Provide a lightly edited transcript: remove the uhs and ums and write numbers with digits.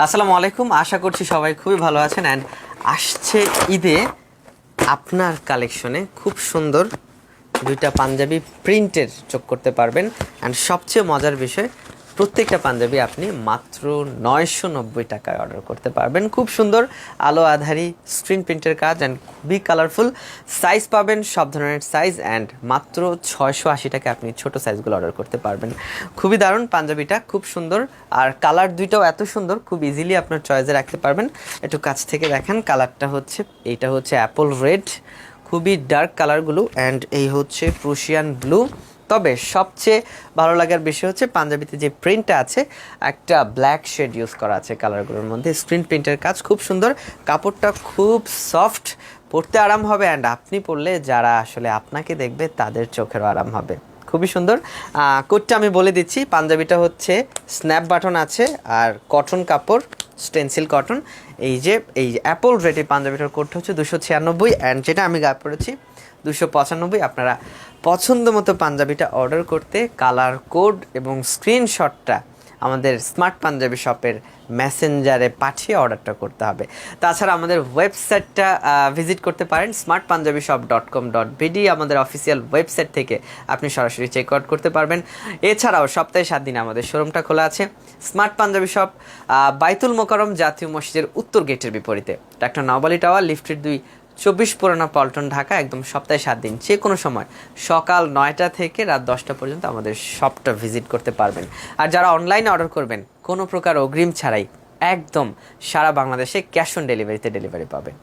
আসসালামু আলাইকুম, আশা করছি সবাই খুবই ভালো আছেন। অ্যান্ড আসছে ঈদে আপনার কালেকশনে খুব সুন্দর দুইটা পাঞ্জাবি প্রিন্টের যোগ করতে পারবেন। অ্যান্ড সবচেয়ে মজার বিষয়, প্রত্যেকটা পাঞ্জাবি আপনি মাত্র 990 টাকায় অর্ডার করতে পারবেন। খুব সুন্দর আলো আধারি স্ক্রিন প্রিন্টের কাজ অ্যান্ড খুবই কালারফুল। সাইজ পাবেন সব ধরনের সাইজ, অ্যান্ড মাত্র 680 টাকায় আপনি ছোট সাইজগুলো অর্ডার করতে পারবেন। খুবই দারুণ পাঞ্জাবিটা, খুব সুন্দর। আর কালার দুইটাও এত সুন্দর, খুব ইজিলি আপনার চয়েসে রাখতে পারবেন। একটু কাছ থেকে দেখেন, কালারটা হচ্ছে এইটা হচ্ছে অ্যাপল রেড, খুবই ডার্ক কালারগুলো। অ্যান্ড এই হচ্ছে প্রুশিয়ান ব্লু। তবে সবচেয়ে ভালো লাগার বিষয় হচ্ছে পাঞ্জাবিতে যে প্রিন্টটা আছে, একটা ব্ল্যাক শেড ইউজ করা আছে কালারগুলোর মধ্যে। স্ক্রিন প্রিন্টের কাজ খুব সুন্দর, কাপড়টা খুব সফট, পরতে আরাম হবে। অ্যান্ড আপনি পরলে যারা আসলে আপনাকে দেখবে তাদের চোখেরও আরাম হবে। খুবই সুন্দর। কোডটা আমি বলে দিচ্ছি, পাঞ্জাবিটা হচ্ছে স্ন্যাপ বাটন আছে আর কটন কাপড়, স্টেনসিল কটন। এই অ্যাপল রেড এই পাঞ্জাবিটার কোডটা হচ্ছে 296, অ্যান্ড যেটা আমি গায়ে পড়েছি 295। আপনারা পছন্দ মতো পাঞ্জাবিটা অর্ডার করতে কালার কোড এবং স্ক্রিনশটটা আমাদের স্মার্ট পাঞ্জাবি শপের মেসেঞ্জারে পাঠিয়ে অর্ডারটা করতে হবে। তাছাড়া আমাদের ওয়েবসাইটটা ভিজিট করতে পারেন, smartpunjabishop.com.bd। আমাদের অফিসিয়াল ওয়েবসাইট থেকে আপনি সরাসরি চেক আউট করতে পারবেন। এছাড়াও সপ্তাহে 7 দিন আমাদের শোরুমটা খোলা আছে। স্মার্ট পাঞ্জাবি শপ বাইতুল মোকাররম জাতীয় মসজিদের উত্তর গেটের বিপরীতে, ডাক্তার নওয়ালি টাওয়ার, লিফটের 2, 24 পুরানা পল্টন, ঢাকা। একদম সপ্তাহে 7 দিন যে কোনো সময় সকাল 9টা থেকে রাত 10টা পর্যন্ত আমাদের শপটা ভিজিট করতে পারবেন। আর যারা অনলাইনে অর্ডার করবেন, কোনো প্রকার অগ্রিম ছাড়াই একদম সারা বাংলাদেশে ক্যাশ অন ডেলিভারিতে ডেলিভারি পাবেন।